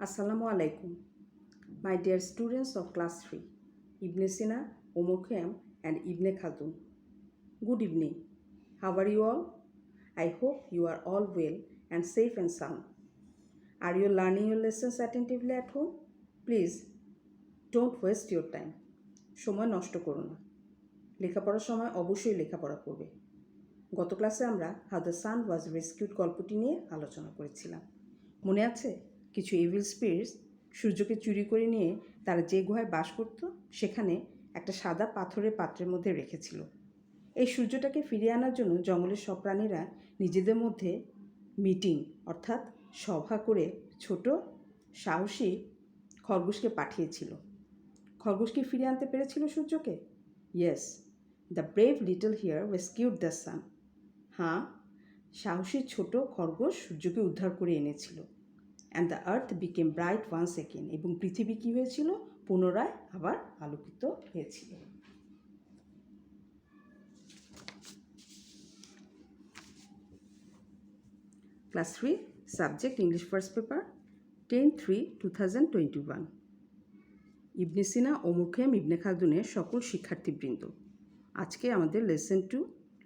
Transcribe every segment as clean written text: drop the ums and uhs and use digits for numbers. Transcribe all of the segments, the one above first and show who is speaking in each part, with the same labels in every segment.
Speaker 1: Assalamu alaikum. My dear students of class 3, Ibn Sina, Omar Khayyam and Ibn Khaldun. Good evening. How are you all? I hope you are all well and safe and sound. Are you learning your lessons attentively at home? Please don't waste your time. সময় নষ্ট করো না। লেখাপড়ার সময় অবশ্যই লেখাপড়া করবে। গত ক্লাসে আমরা how the sun was rescued গল্পটি নিয়ে আলোচনা করেছিলাম। মনে আছে? কিছু ইভিল স্পিরিটস সূর্যকে চুরি করে নিয়ে তারা যে গুহায় বাস করত সেখানে একটা সাদা পাথরের পাত্রের মধ্যে রেখেছিল। এই সূর্যটাকে ফিরিয়ে আনার জন্য জঙ্গলের সব প্রাণীরা নিজেদের মধ্যে মিটিং অর্থাৎ সভা করে ছোট সাহসী খরগোশকে পাঠিয়েছিল। খরগোশ কি ফিরিয়ে আনতে পেরেছিল সূর্যকে? Yes, the brave little hare rescued the sun. হ্যাঁ, সাহসী ছোট খরগোশ সূর্যকে উদ্ধার করে এনেছিল। And the earth became bright once again, এবং পৃথিবী কী হয়েছিল? পুনরায় আবার আলোকিত হয়েছিল। Class 3 subject English first paper 10/3/2021। Ibn Sina, Omar Khayyam, Ibn খালদুনের সকল শিক্ষার্থীবৃন্দ, আজকে আমাদের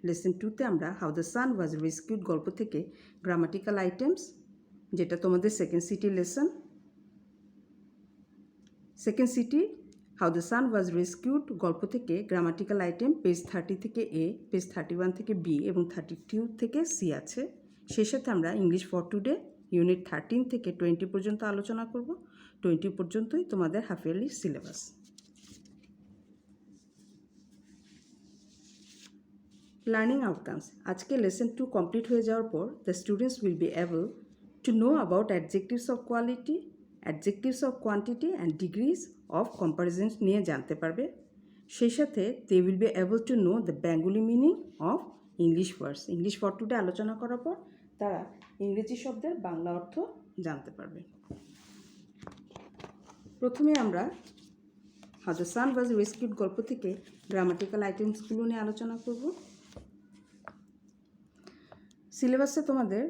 Speaker 1: লেসন টুতে আমরা how the sun was rescued গল্প থেকে গ্রামাটিক্যাল আইটেমস, যেটা তোমাদের second city lesson. Second city how the sun was rescued গল্প থেকে গ্রামাটিক্যাল আইটেম পেজ 30 থেকে এ, পেজ 31 থেকে বি এবং 32 থেকে সি আছে। সেই সাথে আমরা ইংলিশ ফর টুডে ইউনিট 13 থেকে 20 পর্যন্ত আলোচনা করব। 20 পর্যন্তই তোমাদের half yearly syllabus. Learning outcomes, আজকে লেসন 2 কমপ্লিট হয়ে যাওয়ার পর the students will be able to know about adjectives of quality, adjectives of quantity and degrees of comparison নিয়ে জানতে পারবে। সেই সাথে they will be able to know the Bengali meaning of English words. English for today আলোচনা করার পর তারা ইংরেজি শব্দের বাংলা অর্থ জানতে পারবে। প্রথমে আমরা how the sun was rescued গল্প থেকে গ্রামাটিক্যাল আইটেমসগুলো নিয়ে আলোচনা করব। সিলেবাসে তোমাদের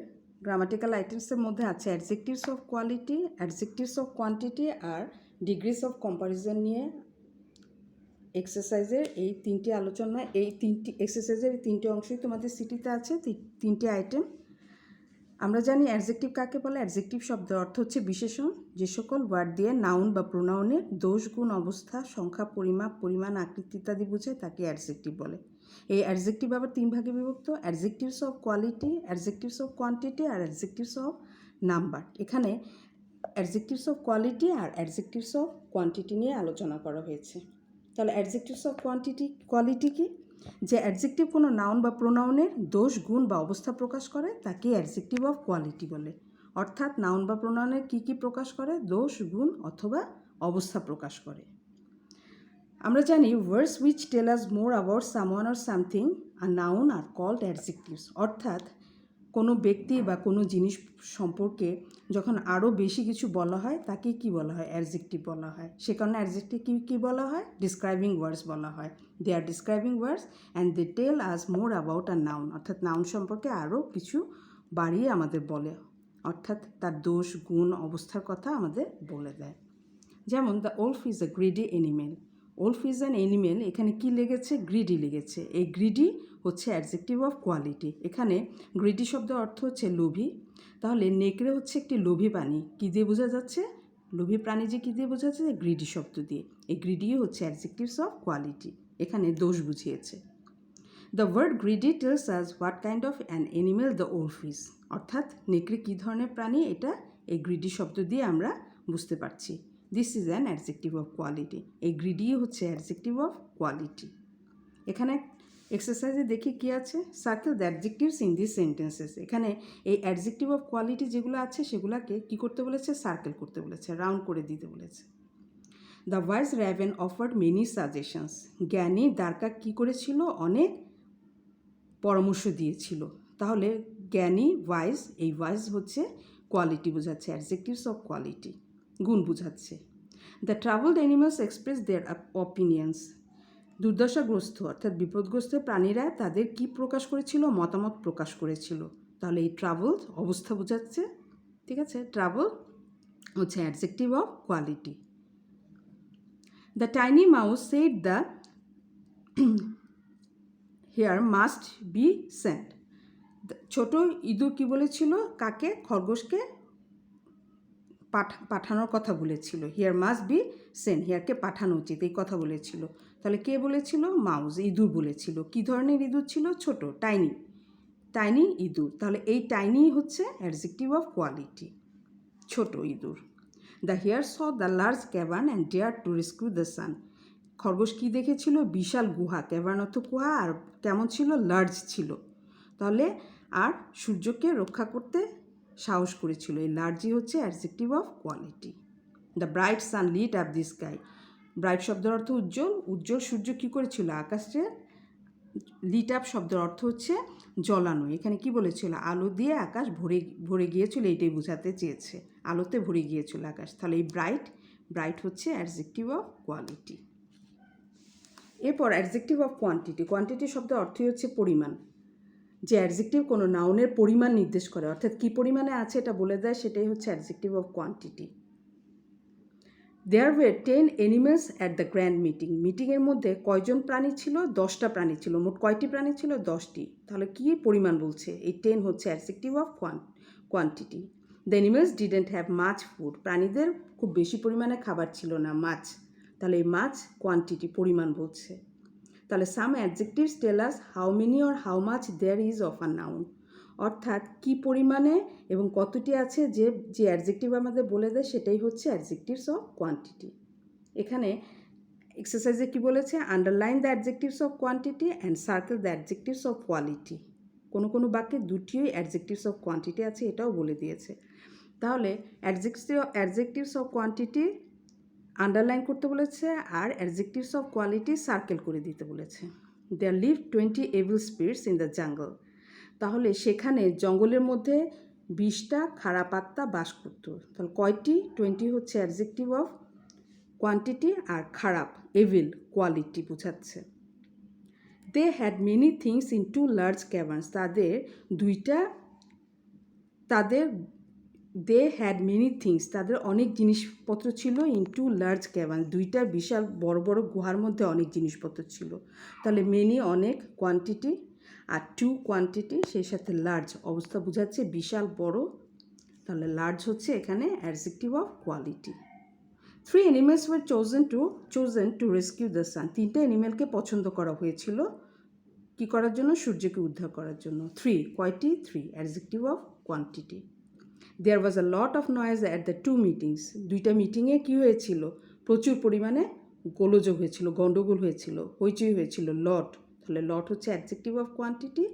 Speaker 1: গ্রামাটিক্যাল আইটেমসের মধ্যে আছে adjectives of quality, adjectives of quantity আর ডিগ্রিস অফ কম্পারিজন নিয়ে এক্সারসাইজের এই তিনটি আলোচনা, এই তিনটি এক্সারসাইজের এই তিনটি অংশই তোমাদের সিটিতে আছে, তিনটি আইটেম। আমরা জানি অ্যাডজেক্টিভ কাকে বলে। অ্যাডজেক্টিভ শব্দের অর্থ হচ্ছে বিশেষণ, যে সকল ওয়ার্ড দিয়ে নাউন বা প্রোনাউনের দোষ, গুণ, অবস্থা, সংখ্যা, পরিমাপ, পরিমাণ, আকৃতি ইত্যাদি বোঝায় তাকে অ্যাডজেক্টিভ বলে। এই অ্যাডজেক্টিভ আবার তিন ভাগে বিভক্ত: adjectives of quality, adjectives of quantity আর অ্যাডজেক্টিভস অফ নাম্বার। এখানে অ্যাডজেক্টিভস অফ কোয়ালিটি আর অ্যাডজেক্টিভস অফ কোয়ান্টিটি নিয়ে আলোচনা করা হয়েছে। তাহলে অ্যাডজেক্টিভস অফ কোয়ালিটি কি? যে অ্যাডজেক্টিভ কোনো নাউন বা প্রোনাউনের দোষ, গুণ বা অবস্থা প্রকাশ করে তাকে অ্যাডজেক্টিভ অফ কোয়ালিটি বলে। অর্থাৎ নাউন বা প্রোনাউনের কী কী প্রকাশ করে? দোষ, গুণ অথবা অবস্থা প্রকাশ করে। আমরা জানি words which tell us more about someone or something are noun are called adjectives. অর্থাৎ কোনো ব্যক্তি বা কোনো জিনিস সম্পর্কে যখন আরও বেশি কিছু বলা হয় তাকে কি বলা হয়? অ্যাডজেক্টিভ বলা হয়। সে কারণে অ্যাডজেক্টিভ কী বলা হয়? ডিসক্রাইবিং ওয়ার্ডস বলা হয়। They are describing words and they tell us more about a noun. অর্থাৎ নাউন সম্পর্কে আরও কিছু বাড়িয়ে আমাদের বলে, অর্থাৎ তার দোষ, গুণ, অবস্থার কথা আমাদের বলে দেয়। যেমন the wolf is a greedy animal. Wolf is an animal, এখানে কি লেগেছে? গ্রিডি লেগেছে। এই গ্রিডি হচ্ছে অ্যাডজেক্টিভ অফ কোয়ালিটি। এখানে গ্রিডি শব্দের অর্থ হচ্ছে লোভী। তাহলে নেকড়ে হচ্ছে একটি লোভী প্রাণী। কী দিয়ে বোঝা যাচ্ছে? লোভী প্রাণী যে কী দিয়ে বোঝা যাচ্ছে? গ্রিডি শব্দ দিয়ে। এই গ্রিডি হচ্ছে অ্যাডজেক্টিভস অফ কোয়ালিটি। এখানে দোষ বুঝিয়েছে। The word greedy tells us what kind of an animal the wolf is. অর্থাৎ নেকড়ে কী ধরনের প্রাণী এটা এই গ্রিডি শব্দ দিয়ে আমরা বুঝতে পারছি। This is an adjective of quality. এই গ্রিডি হচ্ছে অ্যাডজেক্টিভ অফ কোয়ালিটি। এখানে এক্সারসাইজে দেখি কি আছে? Circle the adjectives in this sentences. এখানে এই অ্যাডজেক্টিভ অফ কোয়ালিটি যেগুলো আছে সেগুলোকে কী করতে বলেছে? সার্কেল করতে বলেছে, রাউন্ড করে দিতে বলেছে। The wise raven offered many suggestions. জ্ঞানী দ্বারকা কী করেছিল? অনেক পরামর্শ দিয়েছিল। তাহলে জ্ঞানী ওয়াইজ, এই ওয়াইজ হচ্ছে কোয়ালিটি বোঝাচ্ছে, অ্যাডজেক্টিভস অফ কোয়ালিটি, গুণ বোঝাচ্ছে। The travelled animals express their opinions. দুর্দশাগ্রস্ত অর্থাৎ বিপদগ্রস্ত প্রাণীরা তাদের কি প্রকাশ করেছিল? মতামত প্রকাশ করেছিল। তাহলে এই ট্রাভেলড অবস্থা বোঝাচ্ছে, ঠিক আছে? ট্রাভেল হচ্ছে adjective of quality. The tiny mouse said the hare must be sent. ছোট ইঁদুর কি বলেছিল? কাকে? খরগোশকে পাঠানোর কথা বলেছিল। হিয়ার মাস্ট বি সেন্ট, হিয়ারকে পাঠানো উচিত, এই কথা বলেছিল। তাহলে কে বলেছিল? মাউস, ইঁদুর বলেছিল। কী ধরনের ইঁদুর ছিল? ছোট, টাইনি, টাইনি ইঁদুর। তাহলে এই টাইনি হচ্ছে অ্যাডজেক্টিভ অফ কোয়ালিটি, ছোট ইঁদুর। The hare saw the large cavern and dare to rescue the sun. খরগোশ কী দেখেছিল? বিশাল গুহা, ক্যাভার্ন অর্থ গুহা, আর কেমন ছিল? লার্জ ছিল। তাহলে আর সূর্যকে রক্ষা করতে সাহস করেছিল। এই লার্জই হচ্ছে adjective of quality. The bright sun lit up the sky. Bright শব্দের অর্থ উজ্জ্বল, উজ্জ্বল সূর্য কী করেছিল? আকাশে। লিট আপ শব্দের অর্থ হচ্ছে জ্বলানো। এখানে কি বলেছিল? আলো দিয়ে আকাশ ভরে গিয়েছিল, এইটাই বোঝাতে চেয়েছে, আলোতে ভরে গিয়েছিল আকাশ। তাহলে এই ব্রাইট হচ্ছে অ্যাডজেক্টিভ অফ কোয়ালিটি। এরপর অ্যাডজেক্টিভ অফ কোয়ান্টিটি। কোয়ান্টিটি শব্দের অর্থই হচ্ছে পরিমাণ। যে অ্যাডজেক্টিভ কোনো নাউনের পরিমাণ নির্দেশ করে, অর্থাৎ কী পরিমাণে আছে এটা বলে দেয়, সেটাই হচ্ছে adjective of quantity. There way 10 animals at the grand meeting. মিটিংয়ের মধ্যে কয়জন প্রাণী ছিল? 10টা প্রাণী ছিল। মোট কয়টি প্রাণী ছিল? 10টি। তাহলে কী পরিমাণ বলছে? এই 10 হচ্ছে adjective of quantity. The animals didn't have much food. প্রাণীদের খুব বেশি পরিমাণে খাবার ছিল না, মাছ। তাহলে এই মাছ কোয়ান্টিটি, পরিমাণ বলছে। তাহলে some adjectives tell us how many or how much there is of a noun. অর্থাৎ কী পরিমাণে এবং কতটি আছে যে অ্যাডজেক্টিভ আমাদের বলে দেয়, সেটাই হচ্ছে অ্যাডজেক্টিভস অফ কোয়ান্টিটি। এখানে এক্সারসাইজে কি বলেছে? Underline the adjectives of quantity and circle the adjectives of quality. কোনো কোনো বাক্যে দুটিই অ্যাডজেক্টিভস অফ কোয়ান্টিটি আছে, এটাও বলে দিয়েছে। তাহলে অ্যাডজেক্টিভস অফ কোয়ান্টিটি আন্ডারলাইন করতে বলেছে, আর অ্যাডজেক্টিভস অফ কোয়ালিটি সার্কেল করে দিতে বলেছে। There live 20 evil spirits in the jungle. তাহলে সেখানে জঙ্গলের মধ্যে 20টা খারাপ আত্মা বাস করত। তাহলে কয়টি? 20 হচ্ছে অ্যাডজেক্টিভ অফ কোয়ান্টিটি, আর খারাপ এভিল কোয়ালিটি বোঝাচ্ছে। They had many things in 2 large caverns. They had many things, তাদের অনেক জিনিসপত্র ছিল। ইন 2 লার্জ ক্যাভার্ন, 2টা বিশাল বড় বড় গুহার মধ্যে অনেক জিনিসপত্র ছিল। তাহলে মেনি অনেক, কোয়ান্টিটি, আর 2 কোয়ান্টিটি, সেই সাথে লার্জ অবস্থা বোঝাচ্ছে বিশাল বড়। তাহলে লার্জ হচ্ছে এখানে adjective of quality. 3 animals were chosen to rescue the sun. 3টা অ্যানিমেলকে পছন্দ করা হয়েছিল কী করার জন্য? সূর্যকে উদ্ধার করার জন্য। 3 কয়টি? 3 adjective of quantity. There was a lot of noise at the 2 meetings. 2টা মিটিংয়ে কী হয়েছিল? প্রচুর পরিমাণে গোলযোগ হয়েছিল, গণ্ডগোল হয়েছিল, হইচই হয়েছিল, লট। তাহলে লট হচ্ছে অ্যাডজেক্টিভ অফ কোয়ান্টিটি।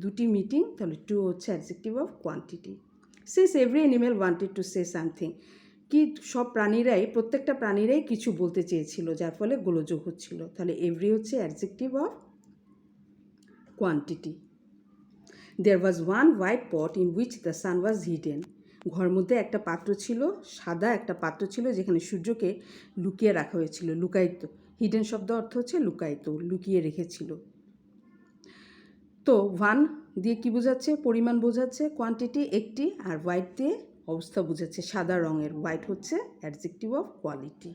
Speaker 1: দুটি মিটিং, তাহলে 2 হচ্ছে adjective of quantity. Since every animal wanted to say something. কি সব প্রাণীরাই, প্রত্যেকটা প্রাণীরাই কিছু বলতে চেয়েছিল, যার ফলে গোলযোগ হচ্ছিল। তাহলে এভরি হচ্ছে adjective of quantity. There was one white pot in which the sun was hidden. ঘরের মধ্যে একটা পাত্র ছিল, সাদা একটা পাত্র ছিল, যেখানে সূর্যকে লুকিয়ে রাখা হয়েছিল, লুকায়িত। হিডেন শব্দ অর্থ হচ্ছে লুকায়িত, লুকিয়ে রেখেছিল। তো ওয়ান দিয়ে কি বোঝাচ্ছে? পরিমাণ বোঝাচ্ছে, কোয়ান্টিটি একটি, আর হোয়াইট দিয়ে অবস্থা বোঝাচ্ছে, সাদা রঙের। হোয়াইট হচ্ছে অ্যাডজেক্টিভ অফ কোয়ালিটি।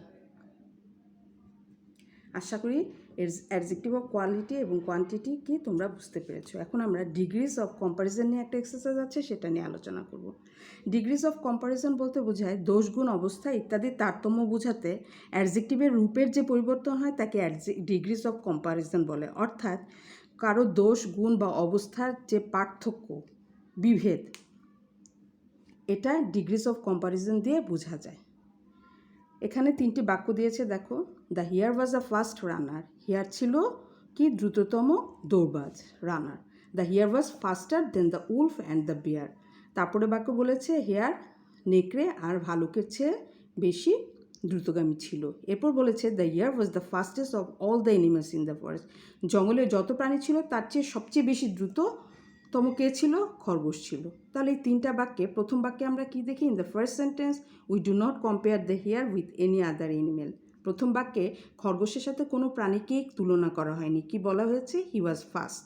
Speaker 1: আশা করি অ্যাডজেক্টিভ অফ কোয়ালিটি এবং কোয়ান্টিটি কি তোমরা বুঝতে পেরেছো। এখন আমরা ডিগ্রিজ অফ কম্প্যারিজন নিয়ে একটা এক্সারসাইজ আছে, সেটা নিয়ে আলোচনা করব। ডিগ্রিজ অফ কম্প্যারিজন বলতে বোঝায় দোষ, গুণ, অবস্থা ইত্যাদি তারতম্য বোঝাতে অ্যাডজেক্টিভের রূপের যে পরিবর্তন হয় তাকে ডিগ্রিজ অফ কম্প্যারিজন বলে। অর্থাৎ কারো দোষ, গুণ বা অবস্থার যে পার্থক্য, বিভেদ, এটা ডিগ্রিজ অফ কম্প্যারিজন দিয়ে বোঝা যায়। এখানে 3টি বাক্য দিয়েছে, দেখো। The hare was a fast runner. Hare ছিল কি? দ্রুততম দৌড়বাজ, runner. The hare was faster than the wolf and the bear. তারপরে বাক্য বলেছে হিয়ার নেকড়ে আর ভালুকের চেয়ে বেশি দ্রুতগামী ছিল। এরপর বলেছে the hare was the fastest of all the animals in the forest. জঙ্গলে যত প্রাণী ছিল তার চেয়ে সবচেয়ে বেশি দ্রুততম কে ছিল? খরগোশ ছিল। তাহলে এই 3টা বাক্যে, প্রথম বাক্যে আমরা কি দেখি? In the first sentence we do not compare the here with any other animal. প্রথম বাক্যে খরগোশের সাথে কোনো প্রাণীকেই তুলনা করা হয়নি। কি বলা হয়েছে? He was fast.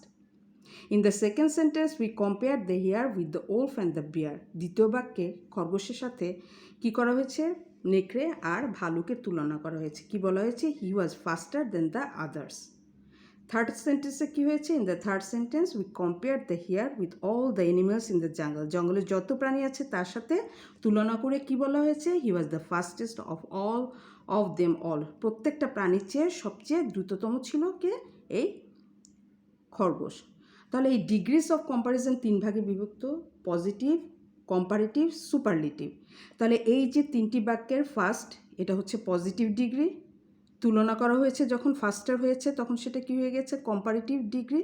Speaker 1: In the second sentence we compare the hare with the wolf and the bear. দ্বিতীয় বাক্যে খরগোশের সাথে কি করা হয়েছে? নেকড়ে আর ভালুকে তুলনা করা হয়েছে। কি বলা হয়েছে? He was faster than the others. Third সেন্টেন্সে কী হয়েছে? In the third sentence we compare the hare with all the animals in the jungle. জঙ্গলে যত প্রাণী আছে তার সাথে তুলনা করে কি বলা হয়েছে? He was the fastest of them all. প্রত্যেকটা প্রাণীর চেয়ে সবচেয়ে দ্রুততম ছিল কে? এই খরগোশ। তাহলে এই ডিগ্রিস অফ কম্পারিজন 3 ভাগে বিভক্ত: পজিটিভ, কম্পারেটিভ, সুপারলেটিভ। তাহলে এই যে 3টি বাক্যের ফার্স্ট, এটা হচ্ছে পজিটিভ ডিগ্রি। তুলনা করা হয়েছে যখন ফাস্টার হয়েছে তখন সেটা কি হয়ে গেছে? Comparative degree.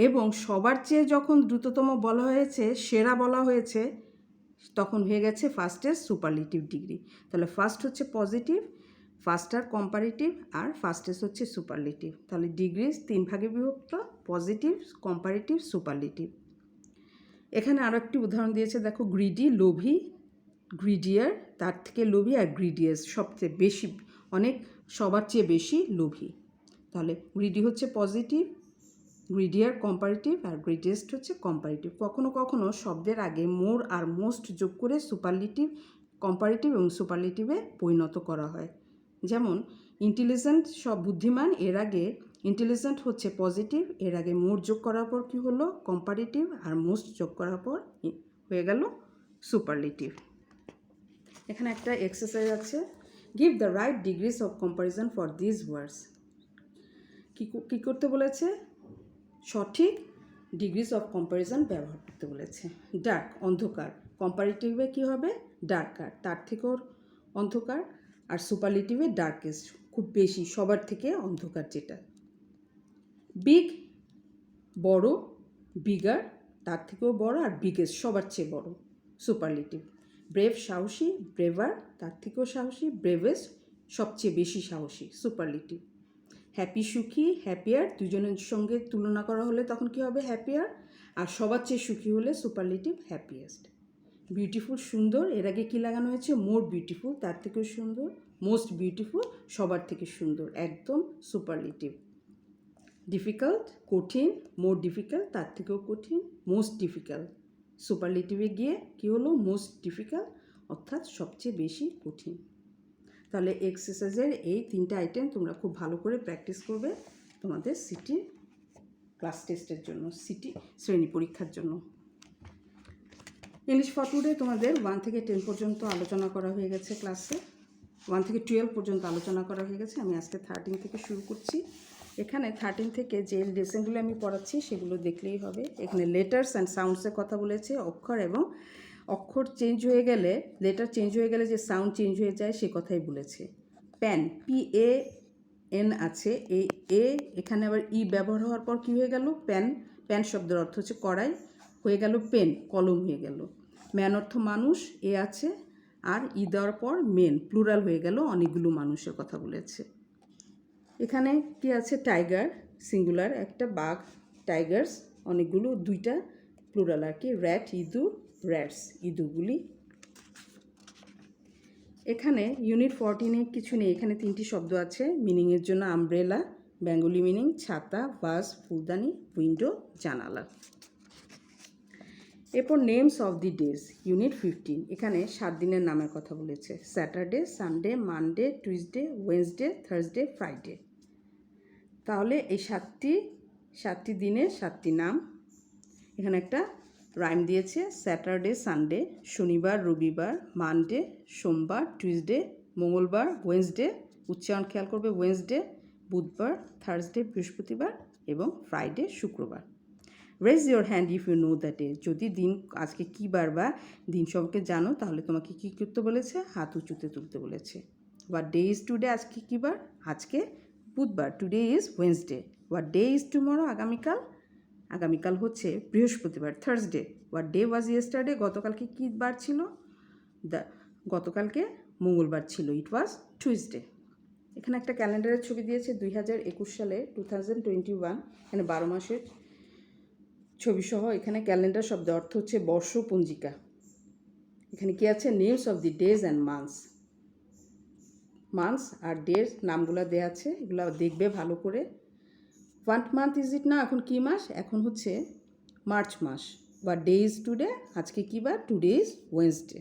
Speaker 1: এবং সবার চেয়ে যখন দ্রুততম বলা হয়েছে, সেরা বলা হয়েছে, তখন হয়ে গেছে ফার্স্টেস্ট সুপারলেটিভ ডিগ্রি। তাহলে ফার্স্ট হচ্ছে পজিটিভ, ফাস্টার কম্পারেটিভ, আর ফাস্টেস্ট হচ্ছে সুপারলেটিভ। তাহলে ডিগ্রিজ 3 ভাগে বিভক্ত: পজিটিভ, কম্পারেটিভ, সুপারলেটিভ। এখানে আরও একটি উদাহরণ দিয়েছে, দেখো, গ্রিডি, লোভী, গ্রিডিয়ার, তার থেকে লোভী, আর গ্রিডিয়াস সবচেয়ে বেশি, অনেক, সবার চেয়ে বেশি লোভী। তাহলে গ্রিডি হচ্ছে পজিটিভ, গ্রিডিয়ার কম্পারেটিভ, আর গ্রেটেস্ট হচ্ছে কম্পারেটিভ। কখনো কখনো শব্দের আগে মোর আর মোস্ট যোগ করে সুপারলেটিভ, কম্পারেটিভ এবং সুপারলেটিভে পরিণত করা হয়। যেমন ইন্টেলিজেন্ট, সব বুদ্ধিমান, এর আগে ইন্টেলিজেন্ট হচ্ছে পজিটিভ, এর আগে মোর যোগ করার পর কী হলো? কম্পারেটিভ, আর মোস্ট যোগ করার পর হয়ে গেল সুপারলেটিভ। এখানে একটা এক্সারসাইজ আছে, give the right degrees of comparison for this words. কী করতে বলেছে? সঠিক ডিগ্রিজ অফ কম্পারিজন ব্যবহার করতে বলেছে। ডার্ক, অন্ধকার, কম্পারেটিভে কী হবে? ডার্কার, তার থেকেও অন্ধকার, আর সুপারলেটিভে ডার্কেস্ট, খুব বেশি, সবার থেকে অন্ধকার যেটা। বিগ, বড়, বিগার, তার থেকেও বড়, আর বিগেস্ট, সবার চেয়ে বড়, সুপারলেটিভ। ব্রেভ, সাহসী, ব্রেভার, তার থেকেও সাহসী, ব্রেভেস্ট, সবচেয়ে বেশি সাহসী, সুপারলেটিভ। হ্যাপি, সুখী, হ্যাপিয়ার, দুজনের সঙ্গে তুলনা করা হলে তখন কী হবে? হ্যাপিয়ার, আর সবার চেয়ে সুখী হলে সুপারলেটিভ, হ্যাপিয়েস্ট। বিউটিফুল, সুন্দর, এর আগে কী লাগানো হয়েছে? মোর বিউটিফুল, তার থেকেও সুন্দর, মোস্ট বিউটিফুল, সবার থেকে সুন্দর, একদম সুপারলেটিভ। ডিফিকাল্ট, কঠিন, মোর ডিফিকাল্ট, তার থেকেও কঠিন, মোস্ট ডিফিকাল্ট, সুপারলেটিভে গিয়ে কী হলো? মোস্ট ডিফিকাল্ট, অর্থাৎ সবচেয়ে বেশি কঠিন। তাহলে এক্সারসাইজের এই 3টে আইটেম তোমরা খুব ভালো করে প্র্যাকটিস করবে তোমাদের সিটি ক্লাস টেস্টের জন্য, সিটি শ্রেণী পরীক্ষার জন্য। ইংলিশ ফর টুডে তোমাদের 1 থেকে 10 পর্যন্ত আলোচনা করা হয়ে গেছে ক্লাসে, 1 থেকে 12 পর্যন্ত আলোচনা করা হয়ে গেছে। আমি আজকে 13 থেকে শুরু করছি। এখানে 13 থেকে যে লেসনগুলো আমি পড়াচ্ছি সেগুলো দেখলেই হবে। এখানে লেটার্স অ্যান্ড সাউন্ডসের কথা বলেছে, অক্ষর, এবং অক্ষর চেঞ্জ হয়ে গেলে, লেটার চেঞ্জ হয়ে গেলে যে সাউন্ড চেঞ্জ হয়ে যায় সে কথাই বলেছে। প্যান, PAN আছে, এই এ এখানে আবার ই ব্যবহার হওয়ার পর কী হয়ে গেল? প্যান। প্যান শব্দের অর্থ হচ্ছে কড়াই, হয়ে গেল পেন, কলম হয়ে গেল। ম্যান অর্থ মানুষ, এ আছে, আর ই দেওয়ার পর মেন, প্লুরাল হয়ে গেল, অনেকগুলো মানুষের কথা বলেছে। এখানে কি আছে? টাইগার, সিঙ্গুলার, একটা বাঘ, টাইগার্স, অনেকগুলো, 2টা প্লুরাল আর কি, র্যাট, ইঁদুর, র্যাটস, ইঁদুরগুলি। এখানে ইউনিট 14-এ কিছু নেই, এখানে 3টি শব্দ আছে মিনিংয়ের জন্য: আমব্রেলা, বেঙ্গলি মিনিং, ছাতা, ভাস, ফুলদানি, উইন্ডো, জানালা। এরপর names of the days, unit 15। এখানে 7 দিনের নামের কথা বলেছে: Saturday, Sunday, Monday, Tuesday, Wednesday, Thursday, Friday. তাহলে এই 7টি দিনের 7টি নাম। এখানে একটা রাইম দিয়েছে: স্যাটারডে, সানডে, শনিবার, রবিবার, মানডে, সোমবার, টুইসডে, মঙ্গলবার, ওয়েনসডে, উচ্চারণ খেয়াল করবে, ওয়েনসডে, বুধবার, থার্সডে, বৃহস্পতিবার, এবং ফ্রাইডে, শুক্রবার। Raise your hand if you know the day. যদি দিন আজকে কী বার বা দিন সম্পর্কে জানো তাহলে তোমাকে কী করতে বলেছে? হাত উঁচুতে তুলতে বলেছে। হোয়াট ডে ইজ টুডে, আজকে কী বার? আজকে বুধবার, today is Wednesday. What day is tomorrow, আগামীকাল? আগামীকাল হচ্ছে বৃহস্পতিবার, Thursday. What day was yesterday, গতকালকে কী বার ছিল? গতকালকে মঙ্গলবার ছিল, ইট ওয়াজ টুইসডে। এখানে একটা ক্যালেন্ডারের ছবি দিয়েছে 2021 সালে, 2021। এখানে 12 মাসের ছবি সহ। এখানে ক্যালেন্ডার শব্দের অর্থ হচ্ছে বর্ষপঞ্জিকা। এখানে কি আছে? Names of the days and months. Months আর ডেজ নামগুলো দেওয়া আছে, এগুলো দেখবে ভালো করে। হোয়াট মান্থ ইজ ইট না, এখন কী মাস? এখন হচ্ছে মার্চ মাস। হোয়াট ডে ইজ টুডে, আজকে কী বার? Today is Wednesday.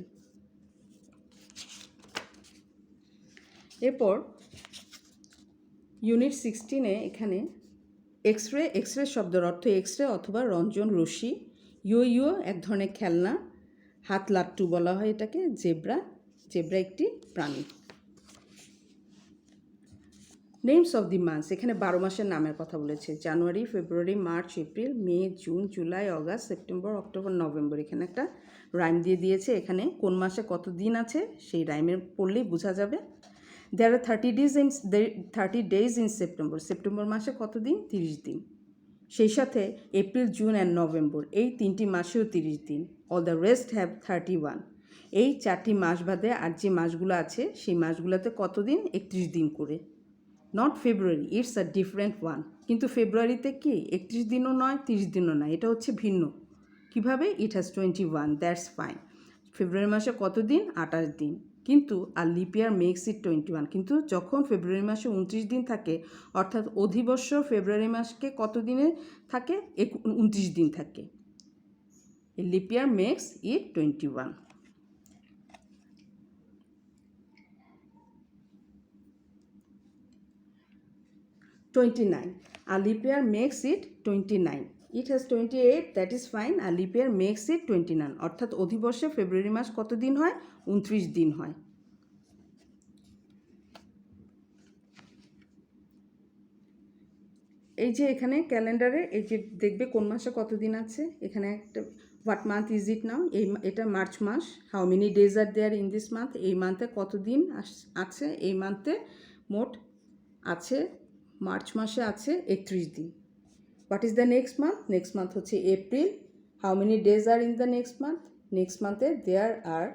Speaker 1: এরপর ইউনিট 16-এ এখানে এক্সরে, এক্সরে শব্দের অর্থ এক্সরে অথবা রঞ্জন রশ্মি। ইয়ো ইয়ো এক ধরনের খেলনা, হাত লাট্টু বলা হয় এটাকে। জেব্রা, জেব্রা একটি প্রাণী। নেমস অফ দি মান্থস, এখানে 12 মাসের নামের কথা বলেছে। January, February, March, April, May, June, July, August, September, October, November. এখানে একটা রাইম দিয়ে দিয়েছে। এখানে কোন মাসে কত দিন আছে সেই রাইমের পড়লেই বোঝা যাবে। দেয়ার are 30 days in September, September মাসে কত দিন? 30 দিন। সেই সাথে এপ্রিল, জুন অ্যান্ড নভেম্বর, এই 3টি মাসেও 30 দিন। All the rest have 31। এই 4টি মাস বাদে আর যে মাসগুলো আছে সেই মাসগুলোতে কত দিন? 31 দিন করে। Not February, it's a different one. কিন্তু ফেব্রুয়ারিতে কি 31 দিনও নয়, 30 দিনও নয়, এটা হচ্ছে ভিন্ন। কিভাবে? It has 21, that's fine. February মাসে কত দিন? 28 দিন। কিন্তু আর লিপ ইয়ার মেক্স ইট 21। কিন্তু যখন ফেব্রুয়ারি মাসে 29 দিন থাকে, অর্থাৎ অধিবর্ষ ফেব্রুয়ারি মাসকে কত দিনে থাকে? 29 দিন থাকে। Leap year makes it 21। 29. A leap year makes it 29. It has 28, that is fine. A leap year makes it 29. অর্থাৎ অধিবর্ষে ফেব্রুয়ারি মাস কত দিন হয়? 29 দিন হয়। এই যে এখানে ক্যালেন্ডারে এই যে দেখবে কোন মাসে কত দিন আছে। এখানে একটা what month is it now, এটা মার্চ মাস। How many days are there in this month, এই মান্থে কত দিন আছে? এই মান্থে মোট আছে, মার্চ মাসে আছে 31 দিন। What is the next month? Next month হচ্ছে April. How many days are in the next month? Next মান্থে there are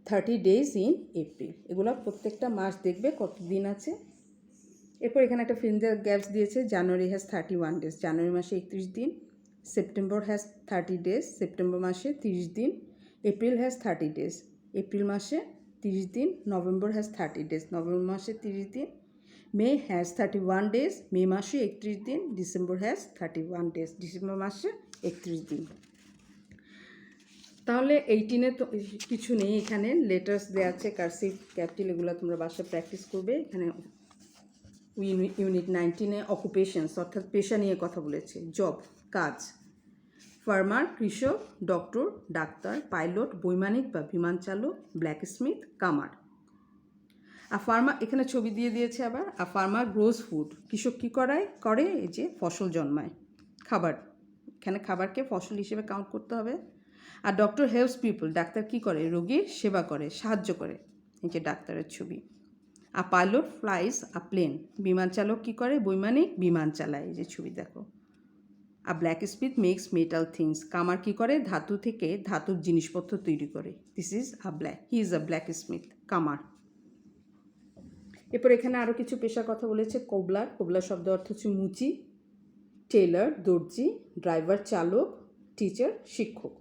Speaker 1: 30 days in April. এগুলো প্রত্যেকটা মাস দেখবে কত দিন আছে। এরপর এখানে একটা ফিল দ্য গ্যাপস দিয়েছে। জানুয়ারি হ্যাজ 31 ডেজ, জানুয়ারি মাসে 31 দিন। সেপ্টেম্বর হ্যাজ 30 ডেজ, সেপ্টেম্বর মাসে 30 দিন। এপ্রিল হ্যাজ 30 ডেজ, এপ্রিল মাসে 30 দিন। নভেম্বর হ্যাজ 30 ডেজ, নভেম্বর মাসে 30 দিন। মে হ্যাজ 31 ডেজ, মে মাসে 31 দিন। ডিসেম্বর হ্যাজ 31 ডেজ, ডিসেম্বর মাসে 31 দিন। তাহলে 18-এ তো কিছু নেই, এখানে লেটার্স দেওয়া আছে, কার্সিভ, ক্যাপিটাল, এগুলো তোমরা বাসায় প্র্যাকটিস করবে। এখানে ইউনিট 19-এ অকুপেশনস অর্থাৎ পেশা নিয়ে কথা বলেছে। জব, কাজ। ফার্মার, কৃষক। Doctor, doctor. পাইলট, বৈমানিক বা বিমান চালক। ব্ল্যাকস্মিথ, কামার। আর ফার্মার, এখানে ছবি দিয়ে দিয়েছে আবার। আর ফার্মার গ্রোজ ফুড, কৃষক কী করে? এই যে ফসল জন্মায়, খাবার। এখানে খাবারকে ফসল হিসেবে কাউন্ট করতে হবে। আর ডক্টর হেল্পস পিপল, ডাক্তার কী করে? রোগীর সেবা করে, সাহায্য করে। এই যে ডাক্তারের ছবি। আর পাইলট ফ্লাইজ আ প্লেন, বিমান চালক কী করে? বৈমানিক বিমান চালায়, এই যে ছবি দেখো। আর ব্ল্যাকস্মিথ মেক্স মেটাল থিংস, কামার কী করে? ধাতু থেকে ধাতুর জিনিসপত্র তৈরি করে। হি ইজ আ ব্ল্যাকস্মিথ, কামার। এরপর এখানে আরও কিছু পেশার কথা বলেছে। কোবলার, কোবলার শব্দ অর্থ হচ্ছে মুচি। টেলার, দর্জি। ড্রাইভার, চালক। টিচার, শিক্ষক।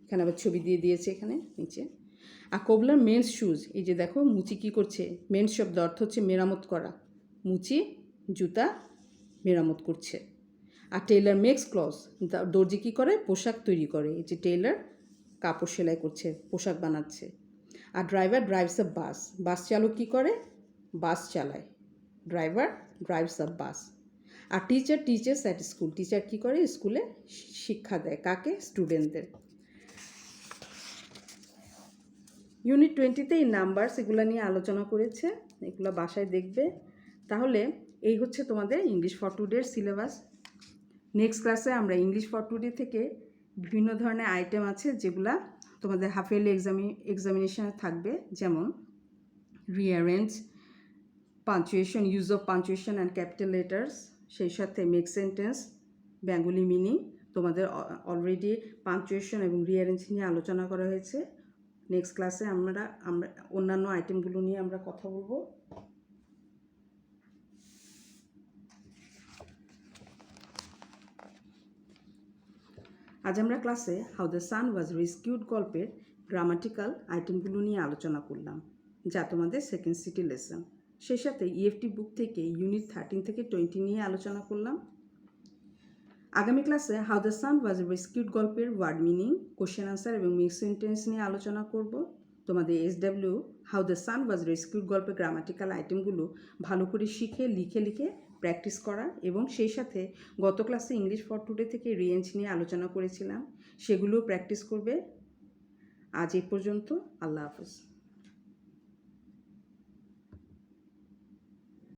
Speaker 1: এখানে আবার ছবি দিয়ে দিয়েছে এখানে নিচে। আর কোবলার মেন্স শুজ, এই যে দেখো মুচি কী করছে? মেন্স শব্দ অর্থ হচ্ছে মেরামত করা। মুচি জুতা মেরামত করছে। আর টেইলার মেক্স ক্লথ, দর্জি কী করে? পোশাক তৈরি করে। এই যে টেইলার কাপড় সেলাই করছে, পোশাক বানাচ্ছে। আর ড্রাইভার ড্রাইভস আ বাস, বাস চালক কী করে? বাস চালায়। Driver drives a bus. আর teacher teachers at school, teacher কী করে? স্কুলে শিক্ষা দেয়। কাকে? স্টুডেন্টদের। ইউনিট 20-তে এই নাম্বারস এগুলো নিয়ে আলোচনা করেছে, এগুলো বাসায় দেখবে। তাহলে এই হচ্ছে তোমাদের ইংলিশ ফর টুডের সিলেবাস। নেক্সট ক্লাসে আমরা ইংলিশ ফর টুডে থেকে বিভিন্ন ধরনের আইটেম আছে যেগুলা তোমাদের হাফ ইয়ারলি এক্সামিনেশনে থাকবে, যেমন rearrange, punctuation, use of punctuation and capital letters, সেই সাথে মেক সেন্টেন্স, বেঙ্গলি মিনিং। তোমাদের অলরেডি পাঞ্চুয়েশন এবং রিঅ্যারেঞ্জ নিয়ে আলোচনা করা হয়েছে। নেক্সট ক্লাসে আমরা অন্যান্য আইটেমগুলো নিয়ে আমরা কথা বলবো। আজ আমরা ক্লাসে how the sun was rescued গল্পের গ্রামাটিক্যাল আইটেমগুলো নিয়ে আলোচনা করলাম, যা তোমাদের সেকেন্ড সিটি লেসন। সেই সাথে ইএফটি বুক থেকে ইউনিট 13 থেকে 20 নিয়ে আলোচনা করলাম। আগামী ক্লাসে how the sun was rescued গল্পের ওয়ার্ড মিনিং, কোশ্চেন আনসার এবং মিক্স সেন্টেন্স নিয়ে আলোচনা করব। তোমাদের SW how the sun was rescued গল্পের গ্রামাটিক্যাল আইটেমগুলো ভালো করে শিখে লিখে প্র্যাকটিস করা, এবং সেই সাথে গত ক্লাসে ইংলিশ ফর টুডে থেকে রেঞ্জ নিয়ে আলোচনা করেছিলাম, সেগুলোও প্র্যাকটিস করবে। আজ এই পর্যন্ত। আল্লাহ হাফেজ।